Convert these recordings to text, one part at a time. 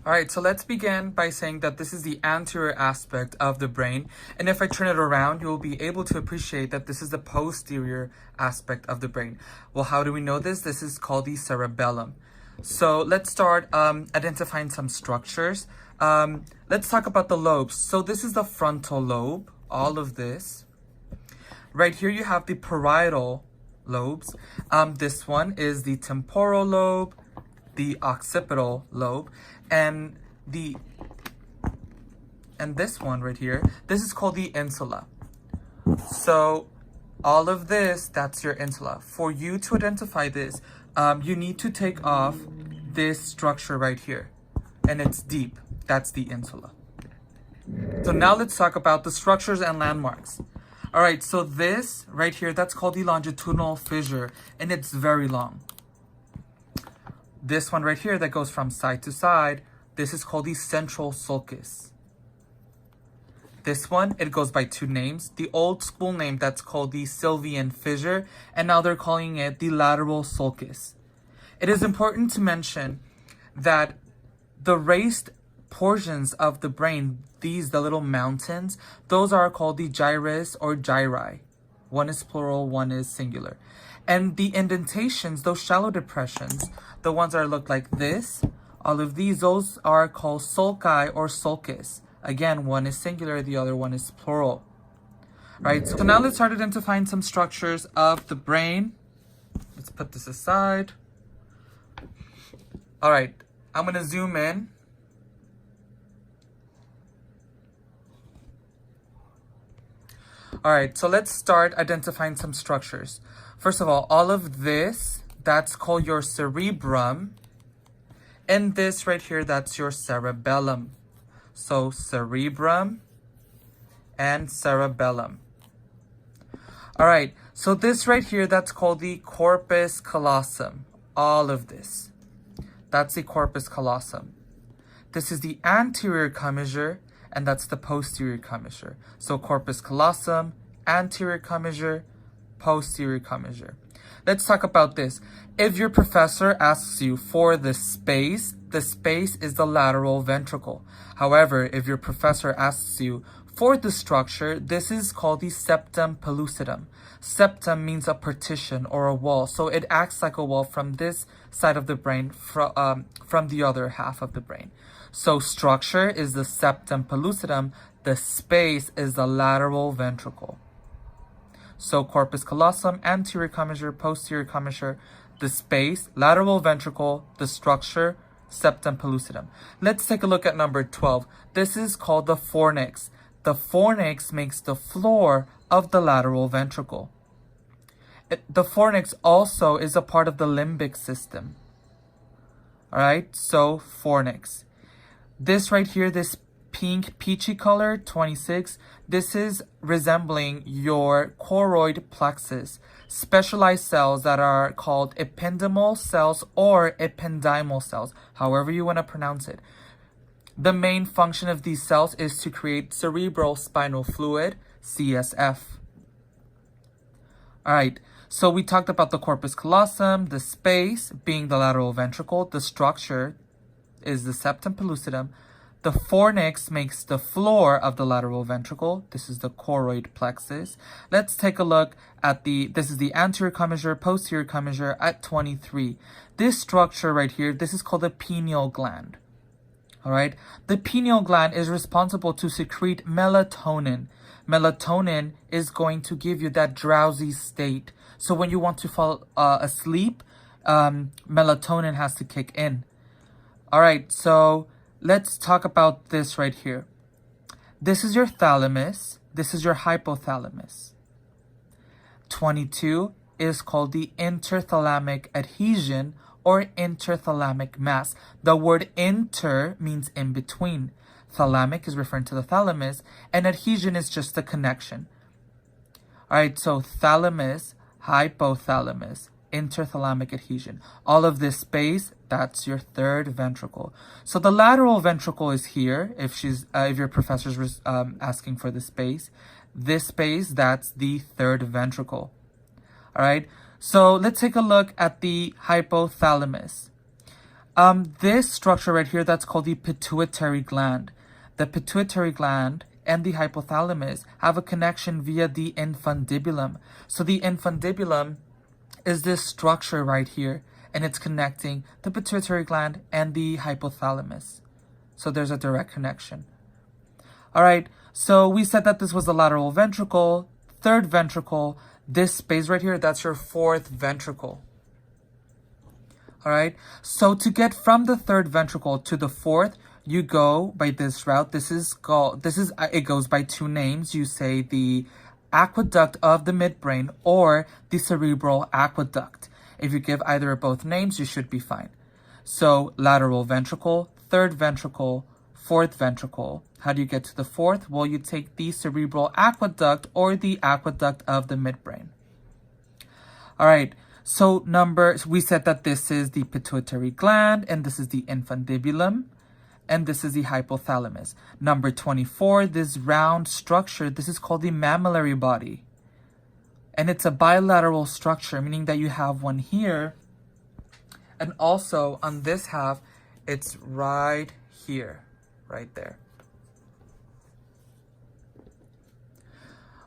All right, so let's begin by saying that this is the anterior aspect of the brain. And if I turn it around, you'll be able to appreciate that this is the posterior aspect of the brain. Well, how do we know this? This is called the cerebellum. So let's start identifying some structures. Let's talk about the lobes. So this is the frontal lobe, all of this. Right here, you have the parietal lobes. This one is the temporal lobe, the occipital lobe, and this one right here, this is called the insula. So all of this, that's your insula. For you to identify this, you need to take off this structure right here, and it's deep. That's the insula. So now let's talk about the structures and landmarks. All right, so this right here, that's called the longitudinal fissure, and it's very long. This one right here that goes from side to side, this is called the central sulcus. This one, it goes by two names. The old school name, that's called the Sylvian fissure, and now they're calling it the lateral sulcus. It is important to mention that the raised portions of the brain, the little mountains, those are called the gyrus or gyri. One is plural, one is singular. And the indentations, those shallow depressions, the ones that look like this, all of these, those are called sulci or sulcus. Again, one is singular, the other one is plural. Right, so now let's start identifying some structures of the brain. Let's put this aside. All right, I'm gonna zoom in. All right, so let's start identifying some structures. First of all of this, that's called your cerebrum. And this right here, that's your cerebellum. So cerebrum and cerebellum. All right, so this right here, that's called the corpus callosum. All of this, that's the corpus callosum. This is the anterior commissure, and that's the posterior commissure. So corpus callosum, anterior commissure, posterior commissure. Let's talk about this. If your professor asks you for the space is the lateral ventricle. However, if your professor asks you for the structure, this is called the septum pellucidum. Septum means a partition or a wall. So it acts like a wall from this side of the brain from the other half of the brain. So structure is the septum pellucidum. The space is the lateral ventricle. So corpus callosum, anterior commissure, posterior commissure, the space, lateral ventricle, the structure, septum pellucidum. Let's take a look at number 12. This is called the fornix. The fornix makes the floor of the lateral ventricle. The fornix also is a part of the limbic system. All right, so fornix. This right here, this pink peachy color, 26, this is resembling your choroid plexus. Specialized cells that are called ependymal cells or ependymal cells, however you want to pronounce it. The main function of these cells is to create cerebral spinal fluid, CSF. All right, so we talked about the corpus callosum, the space being the lateral ventricle, the structure is the septum pellucidum. The fornix makes the floor of the lateral ventricle. This is the choroid plexus. Let's take a look at this is the anterior commissure, posterior commissure at 23. This structure right here, this is called the pineal gland. All right. The pineal gland is responsible to secrete melatonin. Melatonin is going to give you that drowsy state. So when you want to fall asleep, melatonin has to kick in. All right. So let's talk about this right here. This is your thalamus. This is your hypothalamus. 22 is called the interthalamic adhesion or interthalamic mass. The word inter means in between. Thalamic is referring to the thalamus, and adhesion is just the connection. All right, so thalamus, hypothalamus, interthalamic adhesion. All of this space, that's your third ventricle. So the lateral ventricle is here. If your professor's asking for the space, this space, that's the third ventricle. All right. So let's take a look at the hypothalamus. This structure right here, that's called the pituitary gland. The pituitary gland and the hypothalamus have a connection via the infundibulum. So the infundibulum is this structure right here, and it's connecting the pituitary gland and the hypothalamus. So there's a direct connection. All right, so we said that this was the lateral ventricle, third ventricle. This space right here, that's your fourth ventricle. All right, so to get from the third ventricle to the fourth, you go by this route. It goes by two names. You say the aqueduct of the midbrain or the cerebral aqueduct. If you give either or both names, you should be fine. So lateral ventricle, third ventricle, fourth ventricle. How do you get to the fourth? Well, you take the cerebral aqueduct or the aqueduct of the midbrain. All right. So we said that this is the pituitary gland and this is the infundibulum and this is the hypothalamus. Number 24, this round structure, this is called the mammillary body. And it's a bilateral structure, meaning that you have one here and also on this half, it's right here, right there.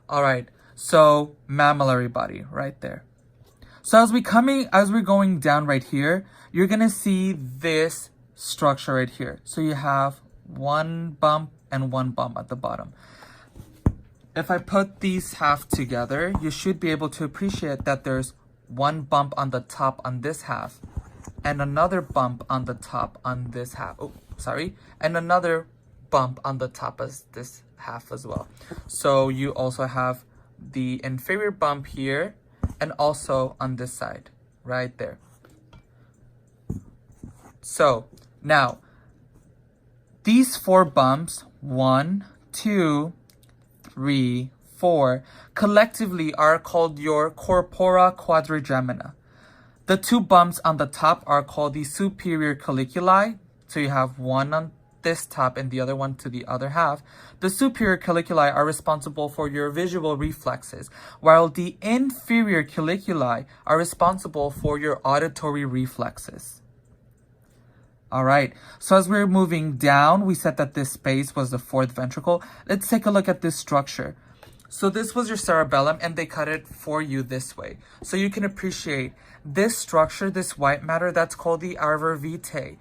All right, so mammillary body right there. So as we're going down right here, you're gonna see this structure right here. So you have one bump and one bump at the bottom. If I put these half together, you should be able to appreciate that there's one bump on the top on this half and another bump on the top on this half. Oh, sorry. And another bump on the top of this half as well. So you also have the inferior bump here and also on this side, right there. So now, these four bumps, 1, 2, 3, 4, collectively are called your corpora quadrigemina. The two bumps on the top are called the superior colliculi. So you have one on this top and the other one to the other half. The superior colliculi are responsible for your visual reflexes, while the inferior colliculi are responsible for your auditory reflexes. All right, so as we're moving down, we said that this space was the fourth ventricle. Let's take a look at this structure. So this was your cerebellum and they cut it for you this way. So you can appreciate this structure, this white matter, that's called the arbor vitae,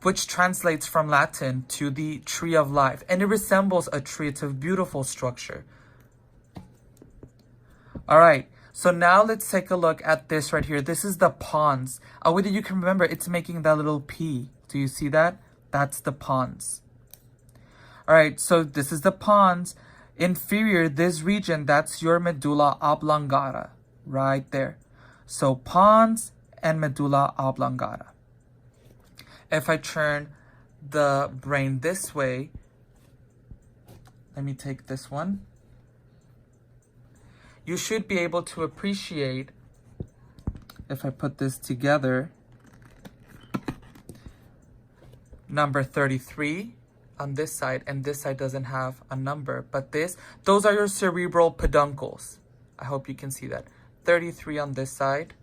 which translates from Latin to the tree of life. And it resembles a tree. It's a beautiful structure. All right. So now let's take a look at this right here. This is the pons. Whether you can remember, it's making that little P. Do you see that? That's the pons. All right, so this is the pons. Inferior, this region, that's your medulla oblongata, right there. So pons and medulla oblongata. If I turn the brain this way, let me take this one. You should be able to appreciate, if I put this together, number 33 on this side, and this side doesn't have a number, but those are your cerebral peduncles. I hope you can see that. 33 on this side,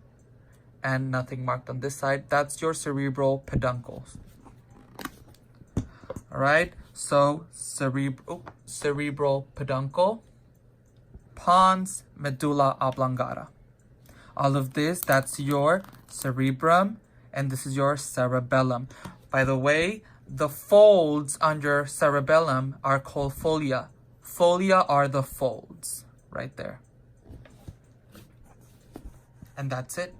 and nothing marked on this side. That's your cerebral peduncles. All right, so cerebral peduncle, pons, medulla oblongata. All of this, that's your cerebrum, and this is your cerebellum. By the way, the folds on your cerebellum are called folia. Folia are the folds, right there. And that's it.